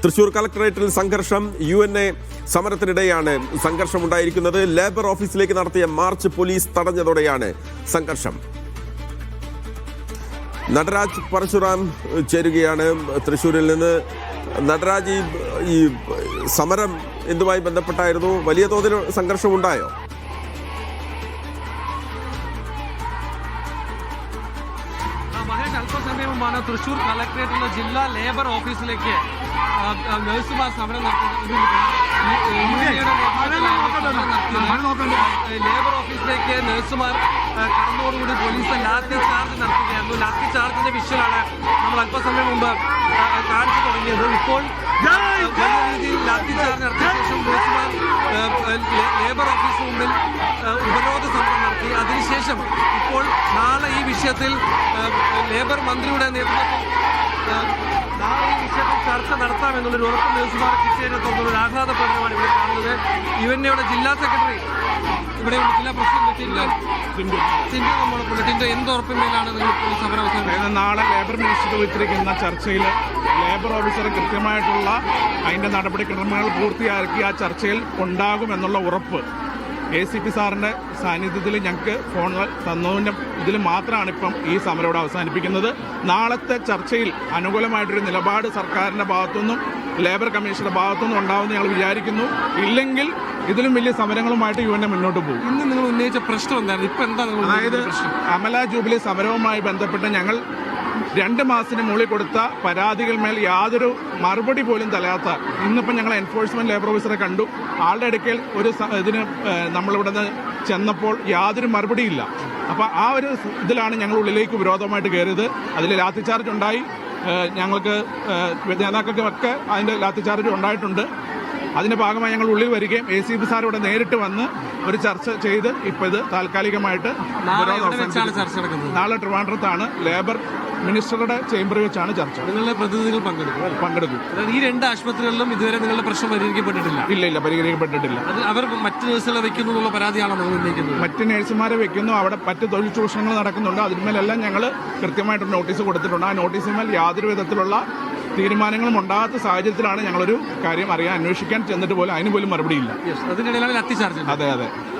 തൃശൂർ കളക്ടറേറ്റിൽ സംഘർഷം. UNA സമരത്തിനിടെയാണ് സംഘർഷമുണ്ടായിരിക്കുന്നത്. Labour ഓഫീസിലേക്ക് നടത്തിയ മാർച്ച് പോലീസ് തടഞ്ഞതോടെയാണ് സംഘർഷം. നടരാജ് പരശുറാം ചേരുകയാണ് തൃശ്ശൂരിൽ നിന്ന്. നടരാജ്, ഈ സമരം എന്തുമായി ബന്ധപ്പെട്ടായിരുന്നു? വലിയ തോതിൽ സംഘർഷമുണ്ടായോ? അല്പസമയം മുമ്പാണ് തൃശൂർ കളക്ടറേറ്റിലെ ജില്ലാ ലേബർ ഓഫീസിലേക്ക് നഴ്സുമാർ സമരം നടത്തിയത്. ലേബർ ഓഫീസിലേക്ക് നഴ്സുമാർ കടന്നതോടുകൂടി പോലീസ് ലാത്തി ചാർജ് നടത്തുകയായിരുന്നു. ലാത്തി ചാർജിന്റെ വിഷ്വലാണ് നമ്മൾ അല്പസമയം മുമ്പ് കാണിച്ചു തുടങ്ങിയത്. ഇപ്പോൾ വലിയ രീതിയിൽ ലാത്തി ചാർജ് നടത്തിയ ശേഷം നഴ്സുമാർ ലേബർ ഓഫീസിന് മുമ്പിൽ ഉപരോധ സമരം നടത്തി. അതിനുശേഷം ഇപ്പോൾ നാളെ ഈ വിഷയത്തിൽ ലേബർ മന്ത്രിയുടെ നേതൃത്വത്തിൽ നാളെ ഈ വിഷയത്തിൽ ചർച്ച നടത്താമെന്നുള്ളൊരു ഉറപ്പ് നഴ്സുമാർ കിട്ടിയതിനെ തുടർന്നുള്ള ആഹ്ലാദ പ്രകടനമാണ് ഇവിടെ കാണുന്നത്. UNAയുടെ ജില്ലാ സെക്രട്ടറി ഇവിടെ ജില്ലാ പ്രസിഡന്റ് ടിൻഡോ എന്ത് ഉറപ്പിന്മേലാണ് നിങ്ങൾ സമരം അവസാനം? നാളെ ലേബർ മിനിസ്റ്റർ വെച്ചിരിക്കുന്ന ചർച്ചയിൽ ലേബർ ഓഫീസർ കൃത്യമായിട്ടുള്ള അതിൻ്റെ നടപടിക്രമങ്ങൾ പൂർത്തിയാക്കി ആ ചർച്ചയിൽ ഉണ്ടാകുമെന്നുള്ള ഉറപ്പ് ACP സാറിൻ്റെ സാന്നിധ്യത്തിൽ ഞങ്ങൾക്ക് ഫോണിൽ തന്നതിൻ്റെ ഇതിൽ മാത്രമാണ് ഇപ്പം ഈ സമരം ഇവിടെ അവസാനിപ്പിക്കുന്നത്. നാളത്തെ ചർച്ചയിൽ അനുകൂലമായിട്ടൊരു നിലപാട് സർക്കാരിൻ്റെ ഭാഗത്തുനിന്നും ലേബർ കമ്മീഷന്റെ ഭാഗത്തുനിന്നും ഉണ്ടാവുമെന്ന് ഞങ്ങൾ വിചാരിക്കുന്നു. ഇല്ലെങ്കിൽ ഇതിലും വലിയ സമരങ്ങളുമായിട്ട് UNA മുന്നോട്ട് പോകും. ഇന്ന് നിങ്ങൾ ഉന്നയിച്ച പ്രശ്നം എന്തായിരുന്നു? ഇപ്പം എന്താ? അതായത് അമല ജൂബിലി സമരവുമായി ബന്ധപ്പെട്ട് ഞങ്ങൾ 2 മാസത്തിന് മുകളിൽ കൊടുത്ത പരാതികൾമേൽ യാതൊരു മറുപടി പോലും തരാത്ത, ഇന്നിപ്പം ഞങ്ങൾ എൻഫോഴ്സ്മെന്റ് ലേബർ ഓഫീസറെ കണ്ടു. ആളുടെ അടുക്കൽ ഇതിന് നമ്മളിവിടെ നിന്ന് ചെന്നപ്പോൾ യാതൊരു മറുപടിയില്ല. അപ്പം ആ ഒരു ഇതിലാണ് ഞങ്ങൾ ഉള്ളിലേക്ക് വിരോധമായിട്ട് കയറിയത്. അതിൽ ലാത്തി ചാർജ് ഉണ്ടായി. ഞങ്ങൾക്ക് നേതാക്കൾക്കൊക്കെ അതിൻ്റെ ലാത്തി ചാർജ് ഉണ്ടായിട്ടുണ്ട്. അതിന്റെ ഭാഗമായി ഞങ്ങൾ ഉള്ളിൽ വരികയും ACP സാർ ഇവിടെ നേരിട്ട് വന്ന് ഒരു ചർച്ച ചെയ്ത് ഇപ്പോൾ ഇത് താൽക്കാലികമായിട്ട് നാളെ ട്രിവാൻഡ്രത്താണ് ലേബർ മിനിസ്റ്ററുടെ ചേംബറിൽ വെച്ചാണ് ചർച്ച. നിങ്ങളുടെ പ്രതിനിധികൾ പങ്കെടുക്കും. ഈ 2 ആശുപത്രികളിലും ഇതുവരെ നിങ്ങളുടെ പ്രശ്നം പരിഹരിക്കപ്പെട്ടിട്ടില്ല? ഇല്ല, പരിഹരിക്കപ്പെട്ടിട്ടില്ല. അവർ മറ്റ് നഴ്സുകളെ വെക്കുന്നു എന്നുള്ള പരാതിയാണോ നിങ്ങൾ ഉന്നയിക്കുന്നത്? മറ്റ് നഴ്സുമാരെ വെക്കുന്നു, അവിടെ മറ്റ് തൊഴിൽ ചൂഷണങ്ങൾ നടക്കുന്നുണ്ട്. അതിന്മേലെല്ലാം ഞങ്ങൾ കൃത്യമായിട്ട് നോട്ടീസ് കൊടുത്തിട്ടുണ്ട്. ആ നോട്ടീസിന്മേൽ യാതൊരു വിധത്തിലുള്ള തീരുമാനങ്ങളും ഉണ്ടാകാത്ത സാഹചര്യത്തിലാണ് ഞങ്ങളൊരു കാര്യം അന്വേഷിക്കാൻ ചെന്നിട്ട് പോലും അതിന് പോലും മറുപടിയില്ല. അതിനിടയിലാണ് ലാത്തി ചാർജ്. അതെ.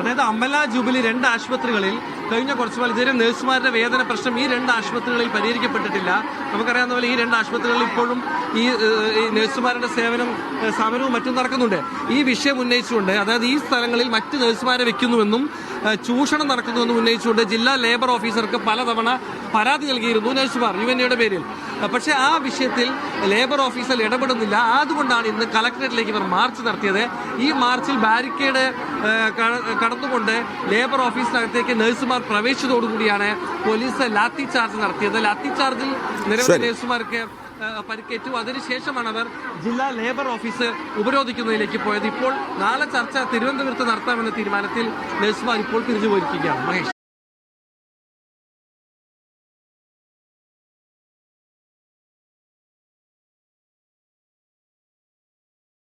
അതായത് അമല ജൂബിലി 2 ആശുപത്രികളിൽ കഴിഞ്ഞ കുറച്ച് നാൾ ഇതുവരെ നഴ്സുമാരുടെ വേതന പ്രശ്നം ഈ 2 ആശുപത്രികളിൽ പരിഹരിക്കപ്പെട്ടിട്ടില്ല. നമുക്കറിയാവുന്ന പോലെ ഈ 2 ആശുപത്രികളിൽ ഇപ്പോഴും ഈ നഴ്സുമാരുടെ സമരവും മറ്റും നടക്കുന്നുണ്ട്. ഈ വിഷയം ഉന്നയിച്ചുകൊണ്ട്, അതായത് ഈ സ്ഥലങ്ങളിൽ മറ്റ് നഴ്സുമാരെ വെക്കുന്നുവെന്നും ചൂഷണം നടക്കുന്നുവെന്നും ഉന്നയിച്ചുകൊണ്ട് ജില്ലാ ലേബർ ഓഫീസർക്ക് പലതവണ പരാതി നൽകിയിരുന്നു നഴ്സുമാർ UNAയുടെ പേരിൽ. പക്ഷേ ആ വിഷയത്തിൽ ലേബർ ഓഫീസർ ഇടപെടുന്നില്ല. അതുകൊണ്ടാണ് ഇന്ന് കളക്ടറേറ്റിലേക്ക് ഇവർ മാർച്ച് നടത്തിയത്. ഈ മാർച്ചിൽ ബാരിക്കേഡ് കടന്നുകൊണ്ട് ലേബർ ഓഫീസിനകത്തേക്ക് നഴ്സുമാർ പ്രവേശിച്ചതോടുകൂടിയാണ് പോലീസ് ലാത്തി ചാർജ് നടത്തിയത്. ലാത്തി ചാർജിൽ നിരവധി നഴ്സുമാർക്ക് പരിക്കേറ്റു. അതിനുശേഷമാണ് അവർ ജില്ലാ ലേബർ ഓഫീസ് ഉപരോധിക്കുന്നതിലേക്ക് പോയത്. ഇപ്പോൾ നാളെ ചർച്ച തിരുവനന്തപുരത്ത് നടത്താമെന്ന തീരുമാനത്തിൽ നഴ്സുമാർ ഇപ്പോൾ തിരിഞ്ഞു പോയിരിക്കുകയാണ്. മഹേഷ്.